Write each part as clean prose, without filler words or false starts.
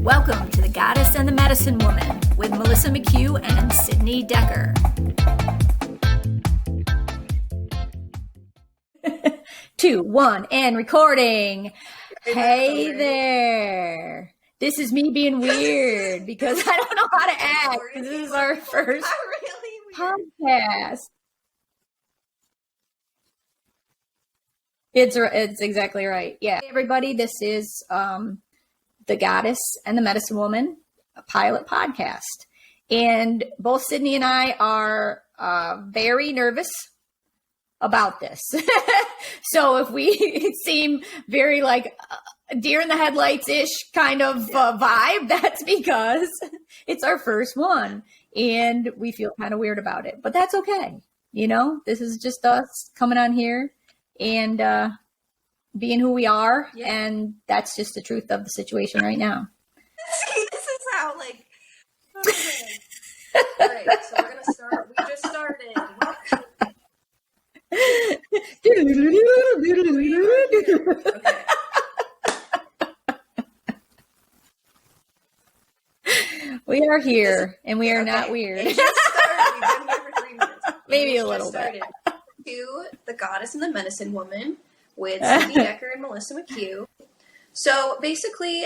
Welcome to The Goddess and the Medicine Woman with Melissa McHugh and Sydney Decker. 2, 1, and recording. Hey there. This is me being weird because I don't know how to act. This is our first podcast. It's exactly right. Yeah. Hey everybody, this is The Goddess and the Medicine Woman, a pilot podcast. And both Sydney and I are very nervous about this. So if we seem very like deer in the headlights-ish kind of vibe, that's because it's our first one. And we feel kind of weird about it. But that's okay. You know, this is just us coming on here and being who we are. Yeah. And that's just the truth of the situation right now. See, this is how, like, okay. All right, so we're going to start. We just started. Okay. We are here, and we are not weird. It just started. We've been here for 3 minutes. Maybe a little bit. To The Goddess and the Medicine Woman with Sydney Decker and Melissa McHugh. So basically,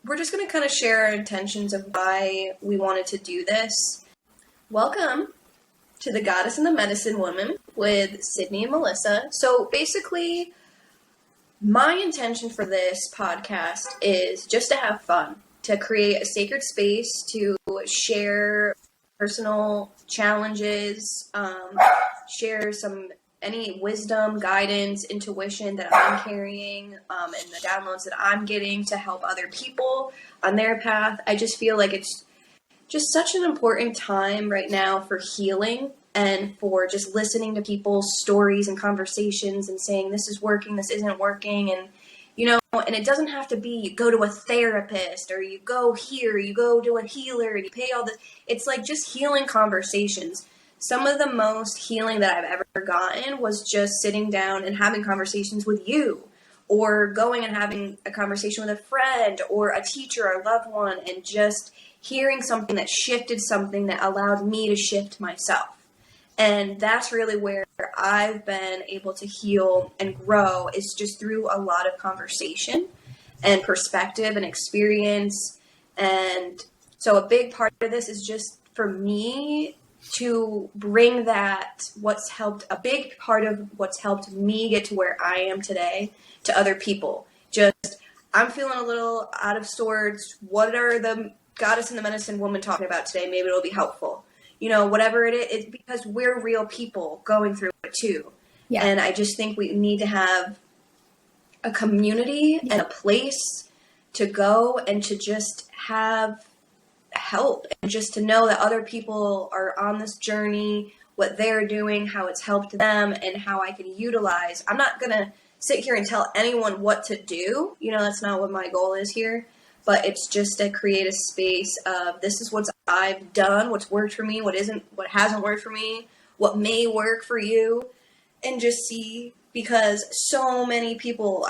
we're just going to kind of share our intentions of why we wanted to do this. Welcome to The Goddess and the Medicine Woman with Sydney and Melissa. So basically, my intention for this podcast is just to have fun, to create a sacred space to share personal challenges, share any wisdom, guidance, intuition that I'm carrying, and the downloads that I'm getting to help other people on their path. I just feel like it's just such an important time right now for healing and for just listening to people's stories and conversations and saying, this is working, this isn't working. And, you know, and it doesn't have to be you go to a therapist or you go here, you go to a healer and you pay all this. It's like just healing conversations. Some of the most healing that I've ever gotten was just sitting down and having conversations with you, or going and having a conversation with a friend or a teacher or a loved one, and just hearing something that shifted something that allowed me to shift myself. And that's really where I've been able to heal and grow, is just through a lot of conversation and perspective and experience. And so a big part of this is just for me to bring that, a big part of what's helped me get to where I am today, to other people. Just, I'm feeling a little out of sorts. What are the Goddess and the Medicine Woman talking about today? Maybe it'll be helpful. You know, whatever it is, it's because we're real people going through it too. Yeah. And I just think we need to have a community and a place to go and to just have help, and just to know that other people are on this journey, what they're doing, how it's helped them, and how I can utilize. I'm not going to sit here and tell anyone what to do. You know, that's not what my goal is here. But it's just to create a space of, this is what I've done, what's worked for me, what hasn't worked for me, what may work for you, and just see, because so many people,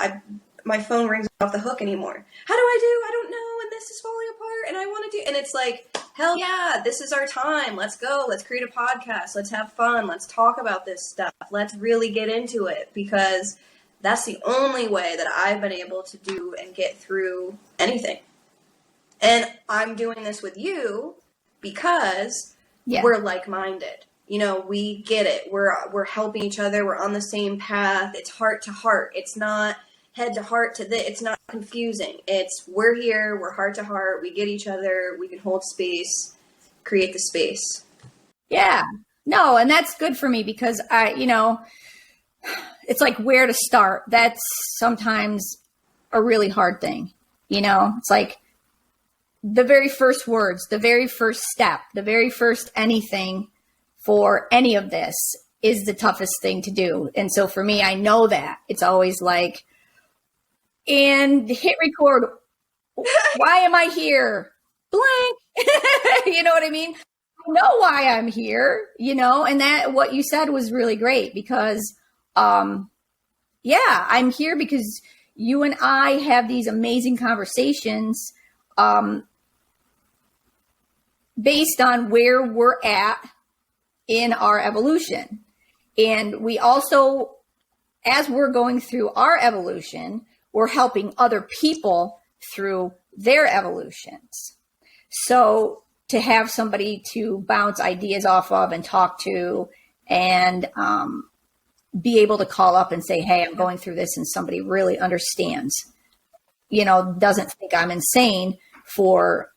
my phone rings off the hook anymore. How do I do? I don't know, and this is falling apart, and I want to do, and it's like, hell yeah, this is our time. Let's go. Let's create a podcast. Let's have fun. Let's talk about this stuff. Let's really get into it, because that's the only way that I've been able to do and get through anything. And I'm doing this with you because we're like-minded. You know, we get it. We're helping each other. We're on the same path. It's heart to heart. It's not head to heart to this. It's not confusing. It's, we're here. We're heart to heart. We get each other. We can hold space, create the space. Yeah. No, and that's good for me because it's like where to start. That's sometimes a really hard thing. You know, it's like the very first words, the very first step, the very first anything for any of this is the toughest thing to do. And so for me, I know that it's always like, and hit record. Why am I here? Blank. You know what I mean? I know why I'm here, you know, and that what you said was really great because, I'm here because you and I have these amazing conversations based on where we're at in our evolution. And we also, as we're going through our evolution, we're helping other people through their evolutions. So to have somebody to bounce ideas off of and talk to, and be able to call up and say, hey, I'm going through this, and somebody really understands, doesn't think I'm insane for,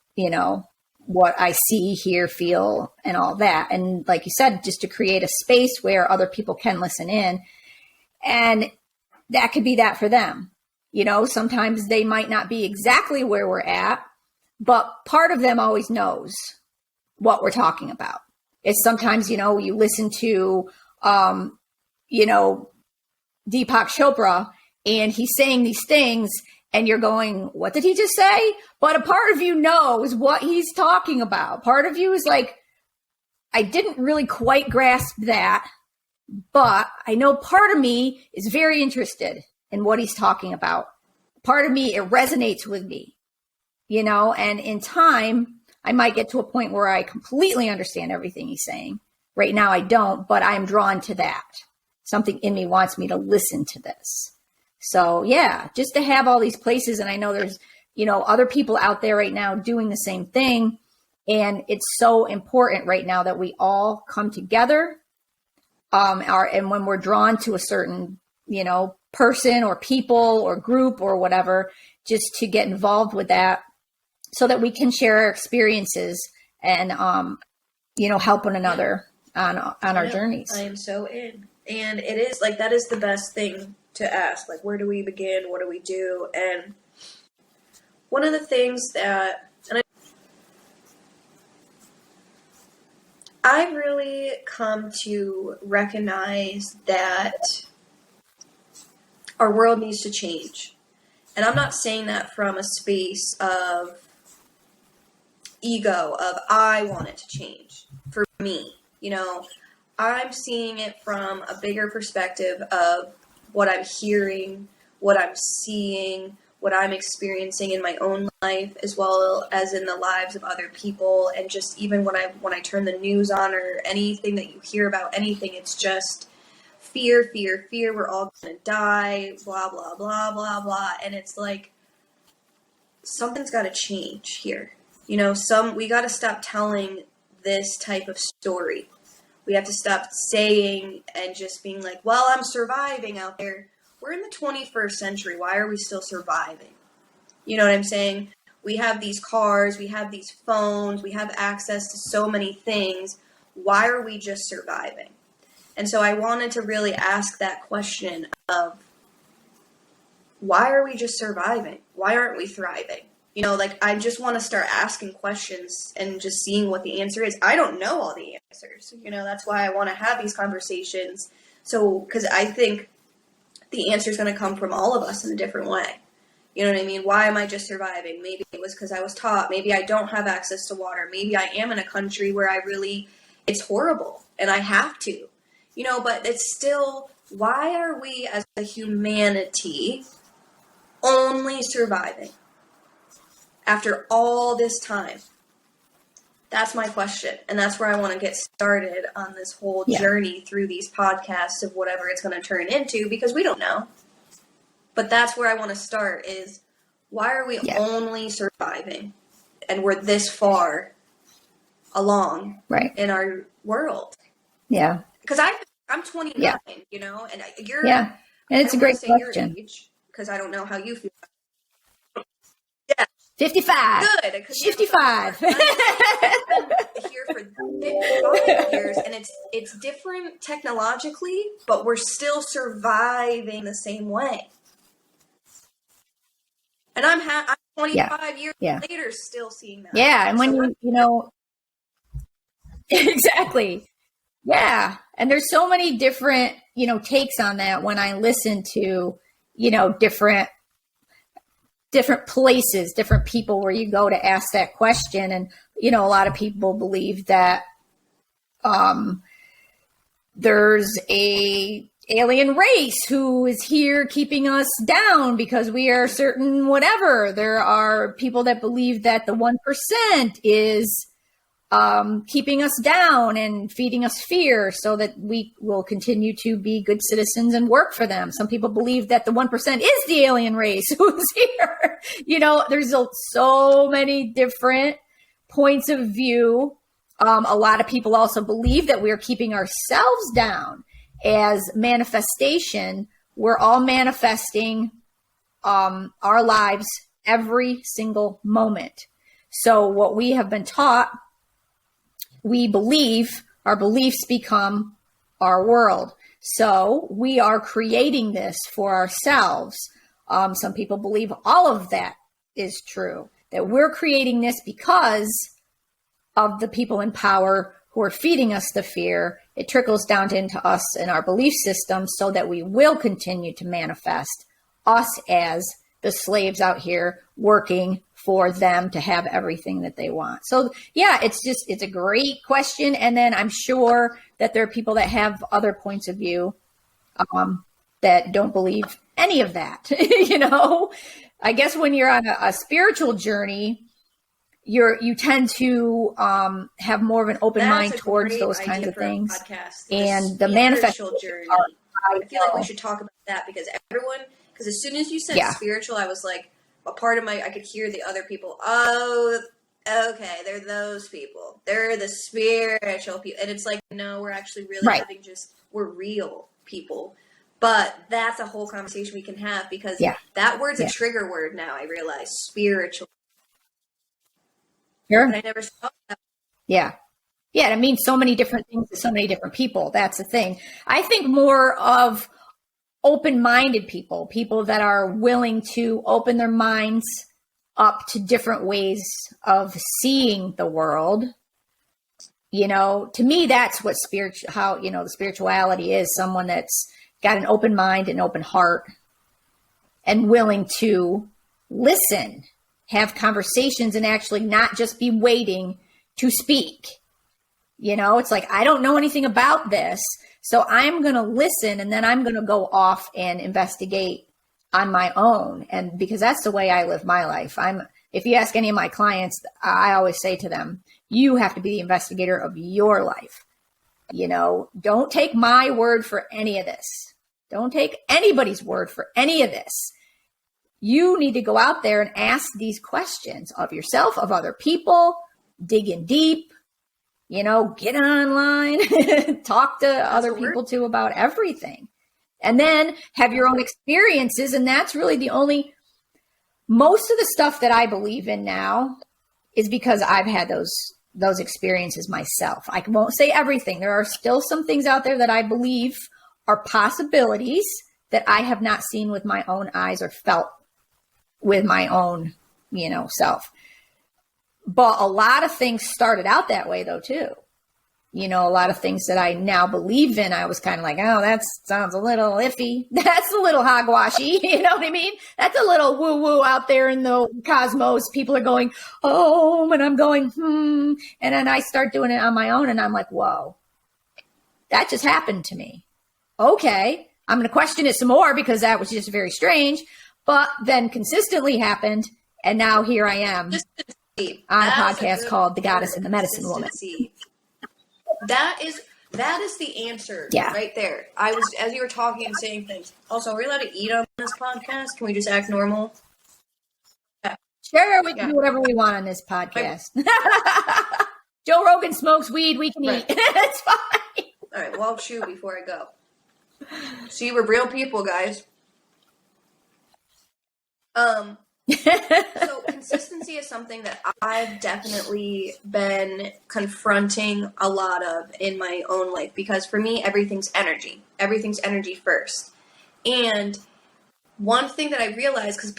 what I see, hear, feel, and all that. And like you said, just to create a space where other people can listen in, and that could be that for them. Sometimes they might not be exactly where we're at, but part of them always knows what we're talking about. It's sometimes, you listen to, Deepak Chopra, and he's saying these things, and you're going, what did he just say? But a part of you knows what he's talking about. Part of you is like, I didn't really quite grasp that, but I know part of me is very interested in what he's talking about. Part of me, it resonates with me, and in time, I might get to a point where I completely understand everything he's saying. Right now, I don't, but I'm drawn to that. Something in me wants me to listen to this. So yeah, just to have all these places. And I know there's, other people out there right now doing the same thing. And it's so important right now that we all come together. And when we're drawn to a certain, person or people or group or whatever, just to get involved with that so that we can share our experiences and, help one another on our journeys. I am so in. And it is like, that is the best thing to ask. Like, where do we begin? What do we do? And one of the things that, I've really come to recognize that our world needs to change. And I'm not saying that from a space of ego, of I want it to change for me. I'm seeing it from a bigger perspective of what I'm hearing, what I'm seeing, what I'm experiencing in my own life, as well as in the lives of other people. And just even when I turn the news on or anything that you hear about anything, it's just fear, fear, fear. We're all going to die, blah, blah, blah, blah, blah. And it's like, something's got to change here. We got to stop telling this type of story. We have to stop saying and just being like, well, I'm surviving out there. We're in the 21st century. Why are we still surviving? You know what I'm saying? We have these cars, we have these phones, we have access to so many things. Why are we just surviving? And so I wanted to really ask that question of, why are we just surviving? Why aren't we thriving? I just want to start asking questions and just seeing what the answer is. I don't know all the answers. That's why I want to have these conversations. So, because I think the answer is going to come from all of us in a different way. You know what I mean? Why am I just surviving? Maybe it was because I was taught. Maybe I don't have access to water. Maybe I am in a country where it's horrible and I have to. But it's still, why are we as a humanity only surviving after all this time? That's my question. And that's where I want to get started on this whole journey through these podcasts of whatever it's going to turn into, because we don't know. But that's where I want to start is, why are we only surviving? And we're this far along in our world. Yeah. Because I'm 29, and you're... Yeah, and it's a great question. Because I don't know how you feel. 55. Good. 55. I've been here for 55 years, and it's different technologically, but we're still surviving the same way. And I'm 25 years later still seeing that. Yeah, and when exactly. Yeah, and there's so many different, takes on that when I listen to, different places, different people where you go to ask that question. And, a lot of people believe that there's a alien race who is here keeping us down because we are certain whatever. There are people that believe that the 1% is keeping us down and feeding us fear so that we will continue to be good citizens and work for them. Some people believe that the 1% is the alien race who's here. You know, there's so many different points of view. A lot of people also believe that we're keeping ourselves down as manifestation. We're all manifesting our lives every single moment. So what we have been taught, we believe, our beliefs become our world. So we are creating this for ourselves. Some people believe all of that is true, that we're creating this because of the people in power who are feeding us the fear. It trickles down into us and our belief system so that we will continue to manifest us as the slaves out here working for them to have everything that they want. So yeah, it's a great question. And then I'm sure that there are people that have other points of view that don't believe any of that. You know, I guess when you're on a spiritual journey, you tend to have more of an open mind towards those kinds of things. And the manifestation journey. I feel like we should talk about that because as soon as you said spiritual, I was like, a part of I could hear the other people. Oh, okay, they're those people. They're the spiritual people. And it's like, no, we're actually really we're real people. But that's a whole conversation we can have because that word's a trigger word now, I realize. Spiritual. Sure. But I never saw that. Yeah. Yeah, it means so many different things to so many different people. That's the thing. I think more of open-minded people that are willing to open their minds up to different ways of seeing the world. You know, to me, that's what the spirituality is. Someone that's got an open mind and open heart and willing to listen, have conversations, and actually not just be waiting to speak. You know, it's like, I don't know anything about this, so I'm going to listen and then I'm going to go off and investigate on my own. And because that's the way I live my life. If you ask any of my clients, I always say to them, you have to be the investigator of your life. You know, don't take my word for any of this. Don't take anybody's word for any of this. You need to go out there and ask these questions of yourself, of other people, dig in deep. You know, get online, talk to other people too about everything. And then have your own experiences. And that's really most of the stuff that I believe in now is because I've had those experiences myself. I won't say everything. There are still some things out there that I believe are possibilities that I have not seen with my own eyes or felt with my own, self. But a lot of things started out that way, though, too. You know, a lot of things that I now believe in, I was kind of like, oh, that sounds a little iffy. That's a little hogwashy. You know what I mean? That's a little woo-woo out there in the cosmos. People are going, oh, and I'm going, And then I start doing it on my own, and I'm like, whoa, that just happened to me. Okay, I'm going to question it some more because that was just very strange. But then consistently happened, and now here I am. On a podcast called The Goddess and the Medicine Woman. That is the answer right there. I was, as you were talking and saying things. Also, are we allowed to eat on this podcast? Can we just act normal? Yeah. Sure, we can do whatever we want on this podcast. Joe Rogan smokes weed, we can eat. It's fine. All right, well, I'll chew before I go. See, we're real people, guys. So consistency is something that I've definitely been confronting a lot of in my own life because for me, everything's energy. Everything's energy first. And one thing that I realized, because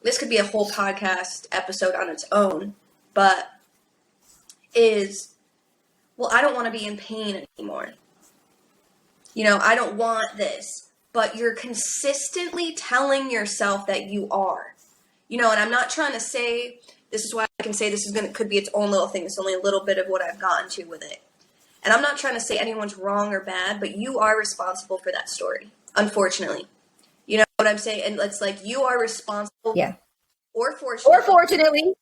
this could be a whole podcast episode on its own, but I don't want to be in pain anymore. You know, I don't want this, but you're consistently telling yourself that you are. You know, and I'm not trying to say, this is why I can say this could be its own little thing. It's only a little bit of what I've gotten to with it. And I'm not trying to say anyone's wrong or bad, but you are responsible for that story, unfortunately. You know what I'm saying? And it's like you are responsible, Yeah. or fortunately. Or fortunately.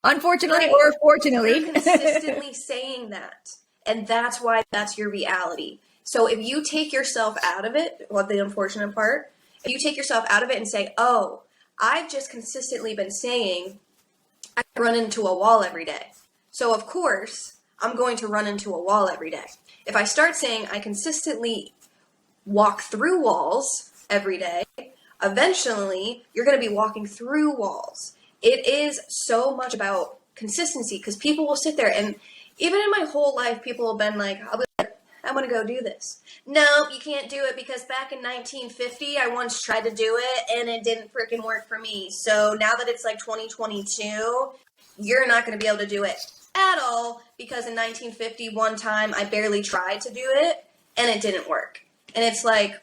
Unfortunately, Right. or fortunately. You're consistently saying that. And that's why that's your reality. So if you take yourself out of it, well, the unfortunate part, if you take yourself out of it and say, oh, I've just consistently been saying I run into a wall every day. So of course, I'm going to run into a wall every day. If I start saying I consistently walk through walls every day, eventually you're going to be walking through walls. It is so much about consistency because people will sit there and even in my whole life, people have been like, I'm going to go do this. No, you can't do it because back in 1950, I once tried to do it and it didn't freaking work for me. So now that it's like 2022, you're not going to be able to do it at all because in 1950, one time I barely tried to do it and it didn't work. And it's like,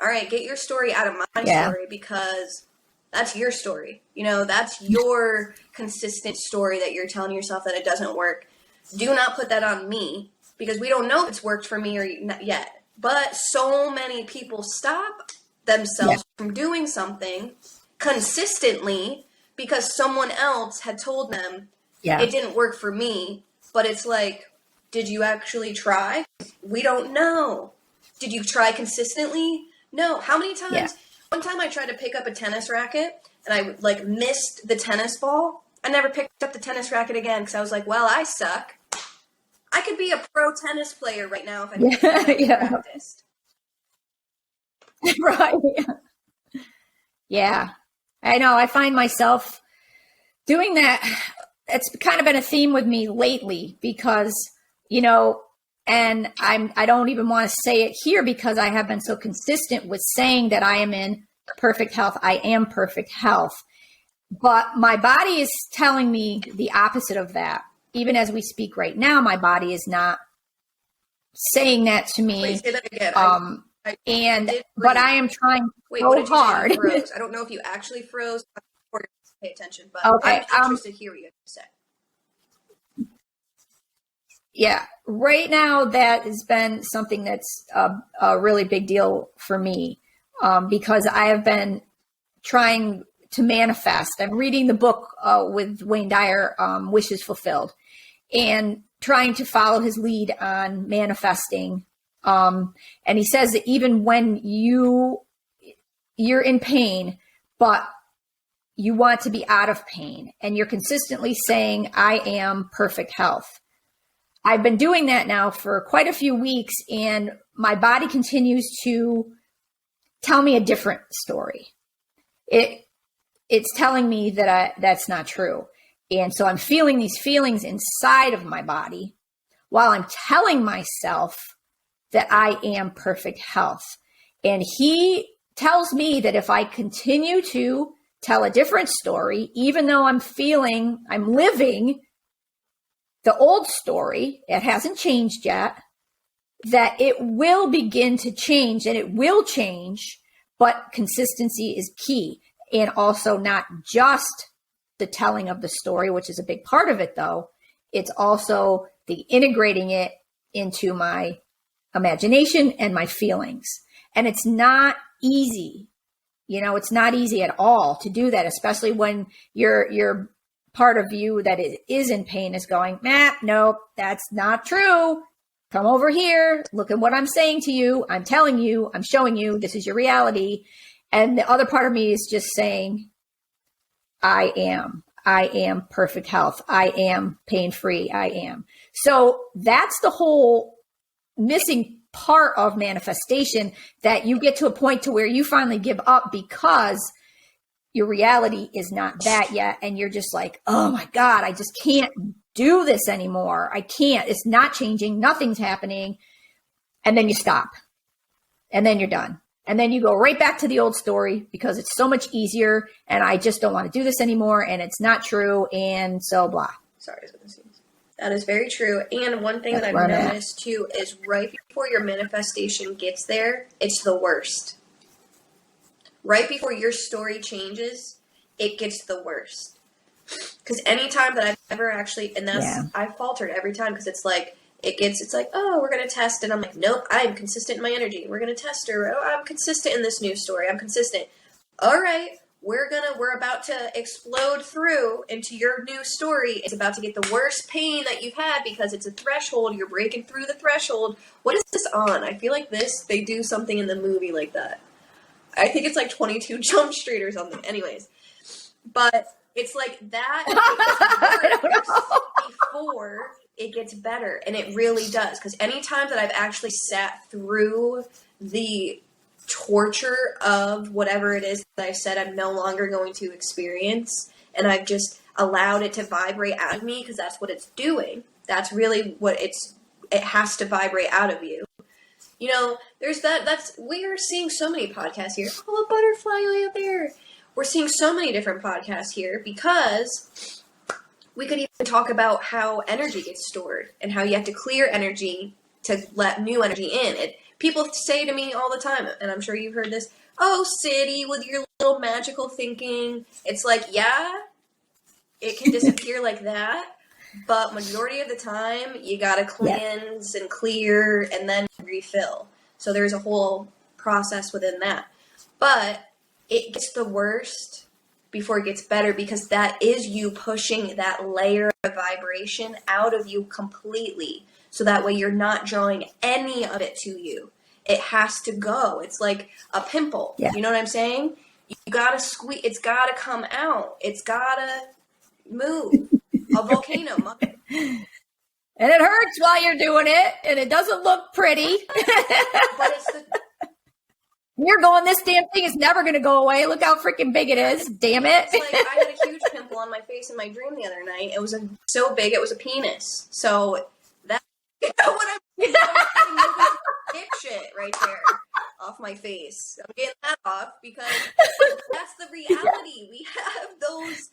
all right, get your story out of my story because that's your story. You know, that's your consistent story that you're telling yourself that it doesn't work. Do not put that on me because we don't know if it's worked for me or not yet. But so many people stop themselves from doing something consistently because someone else had told them it didn't work for me. But it's like, did you actually try? We don't know. Did you try consistently? No. How many times? Yeah. One time I tried to pick up a tennis racket and I missed the tennis ball. I never picked up the tennis racket again because I was like, well, I suck. I could be a pro tennis player right now if I practiced. Right. Yeah. I know. I find myself doing that. It's kind of been a theme with me lately because, you know, and I don't even want to say it here because I have been so consistent with saying that I am in perfect health. I am perfect health. But my body is telling me the opposite of that. Even as we speak right now, my body is not saying that to me. Wait, say that again. But I am trying so hard. You froze? I don't know if you actually froze or pay attention, but okay, I'm interested to hear what you have to say. Yeah, right now that has been something that's a really big deal for me because I have been trying to manifest. I'm reading the book with Wayne Dyer, Wishes Fulfilled, and trying to follow his lead on manifesting. And he says that even when you're in pain, but you want to be out of pain, and you're consistently saying, I am perfect health. I've been doing that now for quite a few weeks, and my body continues to tell me a different story. It's telling me that that's not true. And so I'm feeling these feelings inside of my body while I'm telling myself that I am perfect health. And he tells me that if I continue to tell a different story, even though I'm living the old story, it hasn't changed yet, that it will begin to change, and it will change, but consistency is key. And also not just the telling of the story, which is a big part of it though. It's also the integrating it into my imagination and my feelings. And it's not easy. You know, it's not easy at all to do that, especially when you're part of you that is in pain is going, nope, that's not true. Come over here. Look at what I'm saying to you. I'm telling you, I'm showing you, this is your reality. And the other part of me is just saying, I am perfect health. I am pain-free. I am. So that's the whole missing part of manifestation, that you get to a point to where you finally give up because your reality is not that yet. And you're just like, oh my God, I just can't do this anymore. I can't. It's not changing. Nothing's happening. And then you stop. And then you're done. And then you go right back to the old story because it's so much easier and I just don't want to do this anymore and it's not true and so blah. Sorry, that is very true. And one thing that I've noticed too is right before your manifestation gets there, it's the worst. Right before your story changes, it gets the worst. Because anytime that I've ever actually, and I've faltered every time because it's like, It's like, oh, we're going to test. And I'm like, nope, I'm consistent in my energy. We're going to test her. Oh, I'm consistent in this news story. I'm consistent. All right, we're about to explode through into your new story. It's about to get the worst pain that you've had because it's a threshold. You're breaking through the threshold. What is this on? I feel like they do something in the movie like that. I think it's like 22 Jump Street or something. Anyways, but it's like that it gets worse before it gets better. And it really does. Because any time that I've actually sat through the torture of whatever it is that I said I'm no longer going to experience, and I've just allowed it to vibrate out of me, because that's what it's doing. That's really what it has to vibrate out of you. You know, there's we are seeing so many podcasts here. Oh, a butterfly way up there. We're seeing so many different podcasts here because we could even talk about how energy gets stored and how you have to clear energy to let new energy in. People say to me all the time, and I'm sure you've heard this, oh, City, with your little magical thinking. It's like, yeah, it can disappear like that. But majority of the time, you got to cleanse and clear and then refill. So there's a whole process within that. But it gets the worst before it gets better, because that is you pushing that layer of vibration out of you completely. So that way you're not drawing any of it to you. It has to go. It's like a pimple. Yeah. You know what I'm saying? You got to squeeze. It's got to come out. It's got to move. A volcano. And it hurts while you're doing it, and it doesn't look pretty. But it's you're going, this damn thing is never going to go away. Look how freaking big it is. Damn it. It's like I had a huge pimple on my face in my dream the other night. It was so big, it was a penis. So that's what I'm dick shit right there off my face. I'm getting that off because that's the reality. We have those.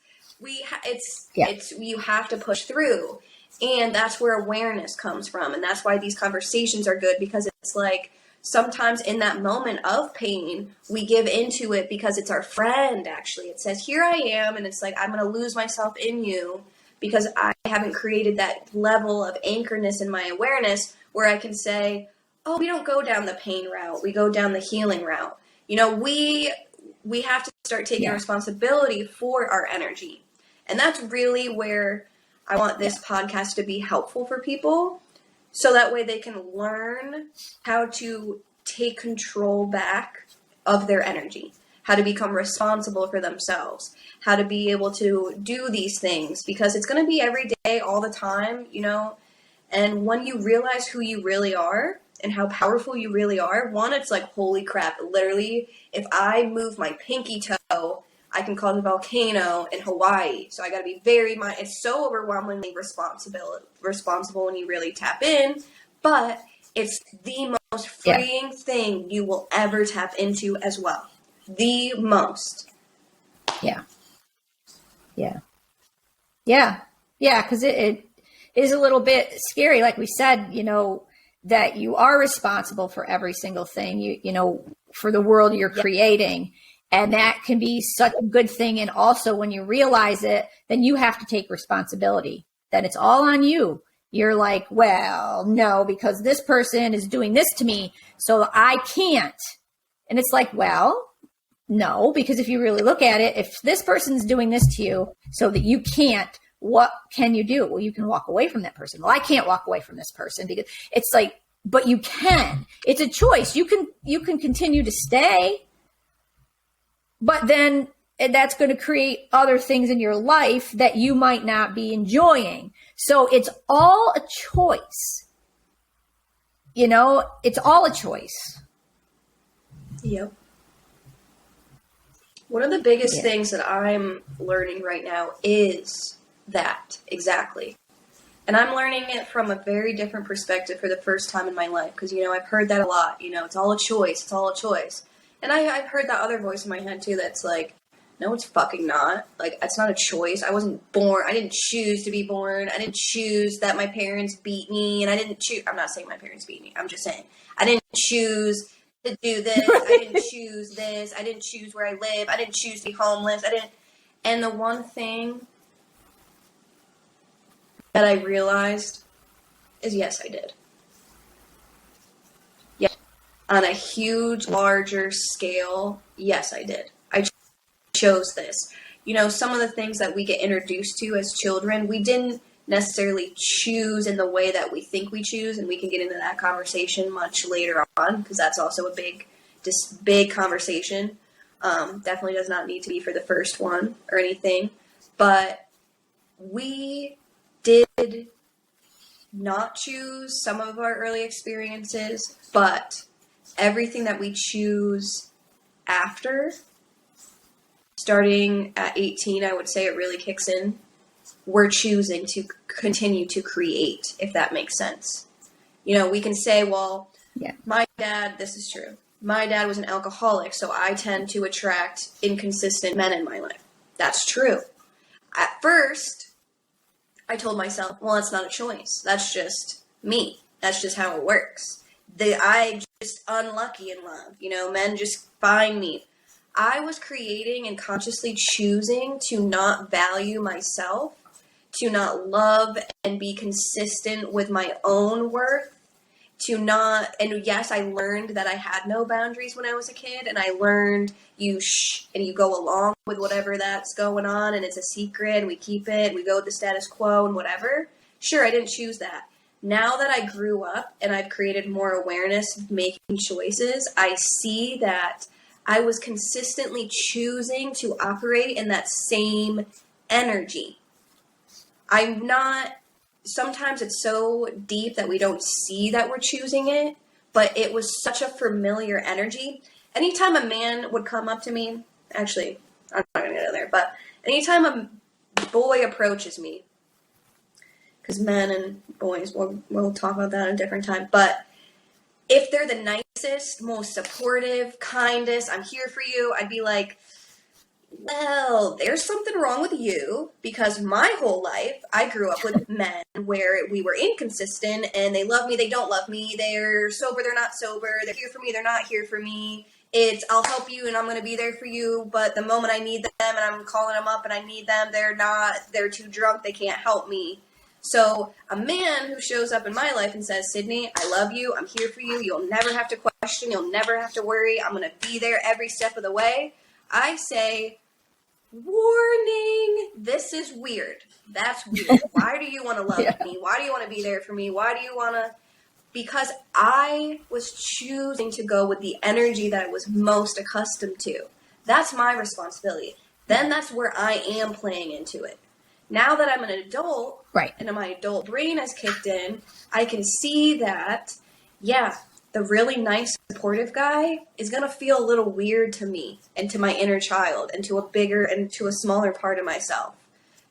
You have to push through, and that's where awareness comes from, and that's why these conversations are good, because it's like sometimes in that moment of pain we give into it because it's our friend. Actually, it says, here I am, and it's like, I'm going to lose myself in you because I haven't created that level of anchorness in my awareness where I can say, oh, we don't go down the pain route, we go down the healing route. You know, we have to start taking responsibility for our energy. And that's really where I want this podcast to be helpful for people, so that way they can learn how to take control back of their energy, how to become responsible for themselves, how to be able to do these things, because it's going to be every day, all the time, you know. And when you realize who you really are and how powerful you really are, one, it's like, holy crap, literally, if I move my pinky toe, I can cause a volcano in Hawaii. So I got to be it's so overwhelmingly responsible when you really tap in, but it's the most freeing thing you will ever tap into as well. The most. Yeah. Yeah. Yeah. Yeah. Cause it is a little bit scary. Like we said, you know, that you are responsible for every single thing you know, for the world you're creating. And that can be such a good thing. And also when you realize it, then you have to take responsibility. Then it's all on you. You're like, well, no, because this person is doing this to me, so I can't. And it's like, well, no, because if you really look at it, if this person's doing this to you so that you can't, what can you do? Well, you can walk away from that person. Well, I can't walk away from this person, because it's like, but you can. It's a choice. You can continue to stay. But then that's going to create other things in your life that you might not be enjoying. So it's all a choice. You know, it's all a choice. Yep. One of the biggest things that I'm learning right now is that, exactly. And I'm learning it from a very different perspective for the first time in my life. Because, you know, I've heard that a lot. You know, it's all a choice. It's all a choice. And I've heard that other voice in my head, too, that's like, no, it's fucking not. Like, it's not a choice. I wasn't born. I didn't choose to be born. I didn't choose that my parents beat me. And I didn't choose. I'm not saying my parents beat me. I'm just saying I didn't choose to do this. I didn't choose this. I didn't choose where I live. I didn't choose to be homeless. And the one thing that I realized is yes, I did. Yeah. On a huge, larger scale, yes, I did. I chose this. You know, some of the things that we get introduced to as children, we didn't necessarily choose in the way that we think we choose, and we can get into that conversation much later on, because that's also a big conversation. Definitely does not need to be for the first one or anything, but we did not choose some of our early experiences, but everything that we choose after, starting at 18, I would say it really kicks in. We're choosing to continue to create, if that makes sense. You know, we can say, well, my dad, this is true. My dad was an alcoholic, so I tend to attract inconsistent men in my life. That's true. At first, I told myself, well, it's not a choice. That's just me. That's just how it works. I'm just unlucky in love. You know, men just find me. I was creating and consciously choosing to not value myself, to not love and be consistent with my own worth, and yes, I learned that I had no boundaries when I was a kid, and I learned you go along with whatever that's going on, and it's a secret, and we keep it, and we go with the status quo and whatever. Sure, I didn't choose that. Now that I grew up and I've created more awareness of making choices, I see that I was consistently choosing to operate in that same energy. Sometimes it's so deep that we don't see that we're choosing it, but it was such a familiar energy. Anytime a man would come up to me, actually, I'm not going to get in there, but anytime a boy approaches me, because men and boys, we'll talk about that at a different time, but if they're the nicest, most supportive, kindest, I'm here for you, I'd be like, well, there's something wrong with you, because my whole life I grew up with men where we were inconsistent, and they love me, they don't love me, they're sober, they're not sober, they're here for me, they're not here for me. It's I'll help you and I'm going to be there for you, but the moment I need them and I'm calling them up and I need them, they're too drunk, they can't help me. So a man who shows up in my life and says, Sydney, I love you, I'm here for you, you'll never have to question, you'll never have to worry, I'm going to be there every step of the way, I say, warning, this is weird. That's weird. Why do you want to love me? Why do you want to be there for me? Why do you want to? Because I was choosing to go with the energy that I was most accustomed to. That's my responsibility. Then that's where I am playing into it. Now that I'm an adult, right, and my adult brain has kicked in, I can see that, the really nice, supportive guy is going to feel a little weird to me and to my inner child and to a bigger and to a smaller part of myself,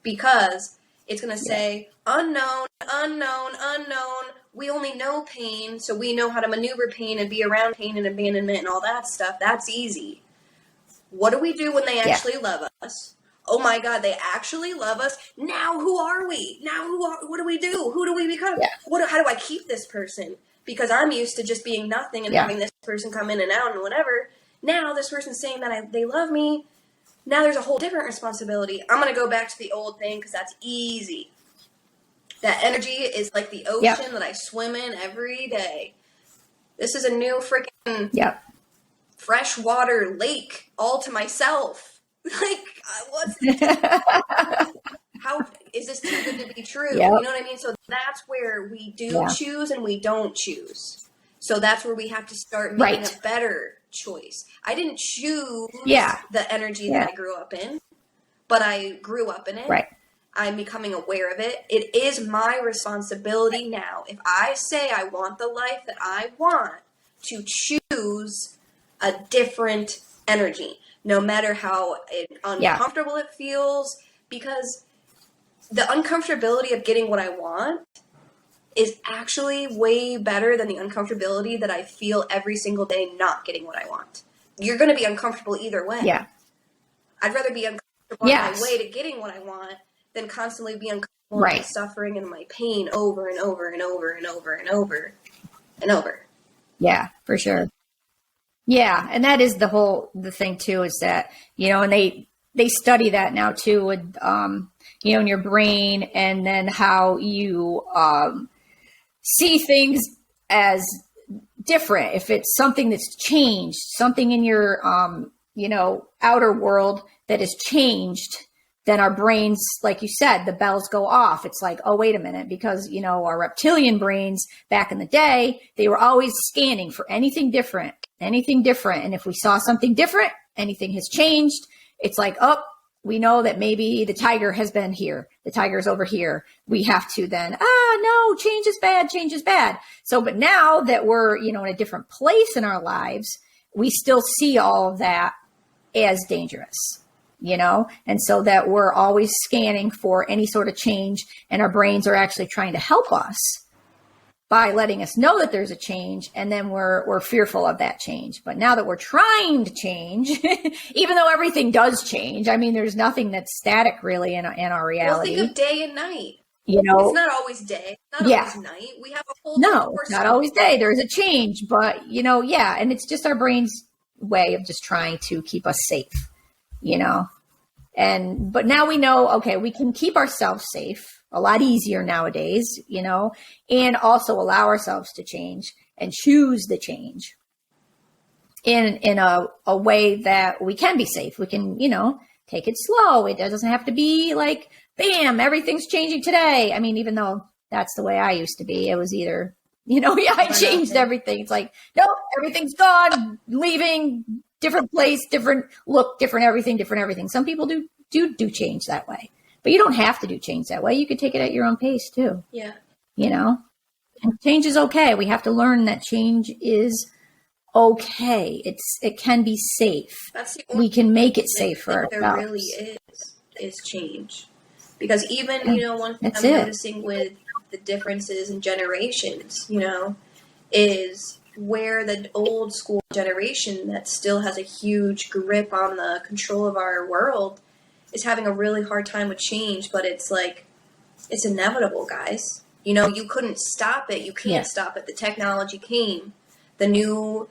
because it's going to say, unknown, unknown, unknown. We only know pain, so we know how to maneuver pain and be around pain and abandonment and all that stuff. That's easy. What do we do when they actually love us? Oh my God, they actually love us. Now who are we? What do we do? Who do we become? How do I keep this person? Because I'm used to just being nothing and having this person come in and out and whatever. Now this person's saying that they love me. Now there's a whole different responsibility. I'm going to go back to the old thing because that's easy. That energy is like the ocean that I swim in every day. This is a new freaking freshwater lake all to myself. Like, what's how is this too good to be true? You know what I mean? So that's where we do choose and we don't choose. So that's where we have to start making a better choice. I didn't choose the energy that I grew up in, but I grew up in it. Right. I'm becoming aware of it. It is my responsibility now. If I say I want the life that I want, to choose a different energy, no matter how uncomfortable it feels, because the uncomfortability of getting what I want is actually way better than the uncomfortability that I feel every single day not getting what I want. You're going to be uncomfortable either way. Yeah. I'd rather be uncomfortable on my way to getting what I want than constantly be uncomfortable in my suffering and my pain over and over and over and over and over and over. Yeah, for sure. Yeah, and that is the thing too, is that, and they study that now too with, in your brain, and then how you, see things as different, if it's something that's changed, something in your, outer world that has changed, then our brains, like you said, the bells go off. It's like, oh, wait a minute, because, our reptilian brains back in the day, they were always scanning for anything different. And if we saw something different, anything has changed, it's like, oh, we know that maybe the tiger has been here. The tiger's over here. We have to then, no, change is bad. So, but now that we're, in a different place in our lives, we still see all of that as dangerous, and so that we're always scanning for any sort of change, and our brains are actually trying to help us by letting us know that there's a change, and then we're fearful of that change. But now that we're trying to change, even though everything does change, I mean, there's nothing that's static really in our reality. Well, think of day and night. It's not always day, not always night. We have a whole not always day. There's a change, but and it's just our brain's way of just trying to keep us safe, but now we know, okay, we can keep ourselves safe a lot easier nowadays, and also allow ourselves to change and choose the change in a way that we can be safe. We can, take it slow. It doesn't have to be like, bam, everything's changing today. I mean, even though that's the way I used to be, it was either, I changed everything. It's like, nope, everything's gone, leaving, different place, different look, different everything. Some people do change that way, but you don't have to do change that way. You could take it at your own pace too. Yeah. And change is okay. We have to learn that change is okay. It can be safe. We can make it safe for ourselves. There really is change. Because even, one thing I'm noticing with the differences in generations, is where the old school generation that still has a huge grip on the control of our world is having a really hard time with change. But it's like, it's inevitable, guys. You couldn't stop it. You can't stop it. The technology came. The new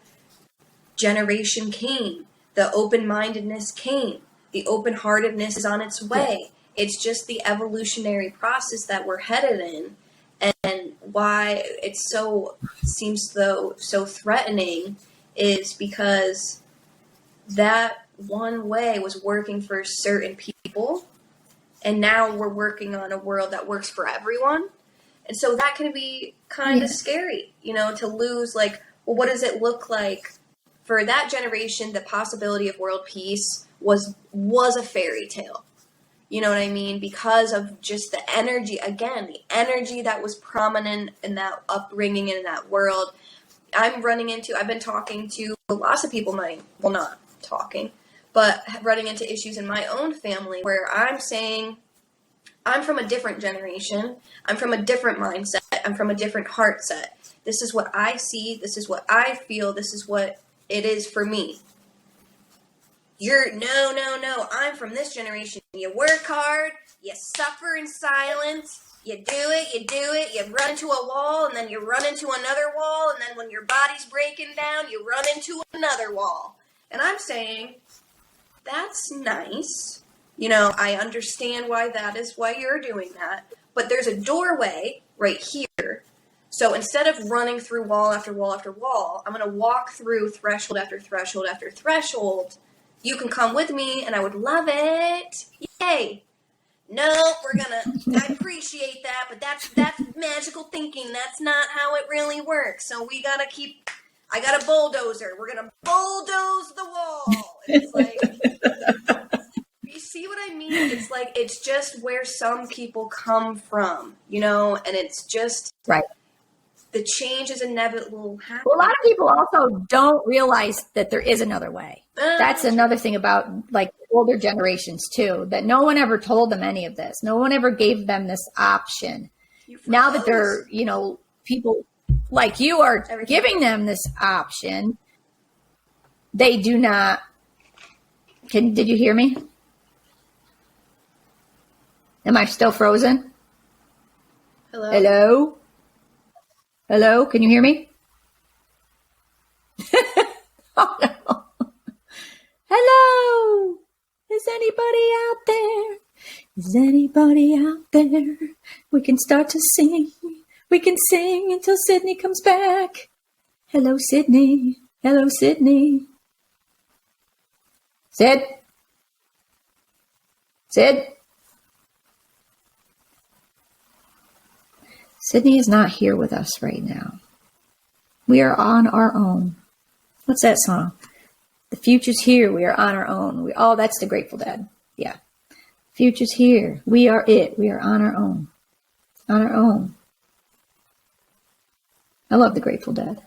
generation came. The open-mindedness came. The open-heartedness is on its way. Yeah. It's just the evolutionary process that we're headed in, and why it seems so threatening is because that one way was working for certain people, and now we're working on a world that works for everyone. And so that can be kind of scary, to lose, like, well, what does it look like for that generation? The possibility of world peace was a fairy tale. You know what I mean? Because of just the energy that was prominent in that upbringing and in that world. I've been talking to lots of people, but running into issues in my own family where I'm saying, I'm from a different generation. I'm from a different mindset. I'm from a different heart set. This is what I see. This is what I feel. This is what it is for me. No. I'm from this generation. You work hard. You suffer in silence. You do it. You run into a wall, and then you run into another wall, and then when your body's breaking down, you run into another wall. And I'm saying, that's nice. I understand why you're doing that. But there's a doorway right here. So instead of running through wall after wall after wall, I'm going to walk through threshold after threshold after threshold. You can come with me, and I would love it. Yay. No, I appreciate that, but that's magical thinking. That's not how it really works. So I got a bulldozer. We're going to bulldoze the wall. And it's like, you see what I mean? It's like, it's just where some people come from, and it's just, right. The change is inevitable. Well, a lot of people also don't realize that there is another way. That's another thing about like older generations too, that no one ever told them any of this. No one ever gave them this option. Now that they're, people like you are giving them this option, they do not. Did you hear me? Am I still frozen? Hello? Hello? Can you hear me? Oh, no. Hello? Is anybody out there? Is anybody out there? We can start to sing. We can sing until Sydney comes back. Hello, Sydney. Hello, Sydney. Sid? Sid? Sydney is not here with us right now. We are on our own. What's that song? The future's here. We are on our own. That's the Grateful Dead. Yeah. Future's here. We are it. We are on our own. On our own. I love the Grateful Dead.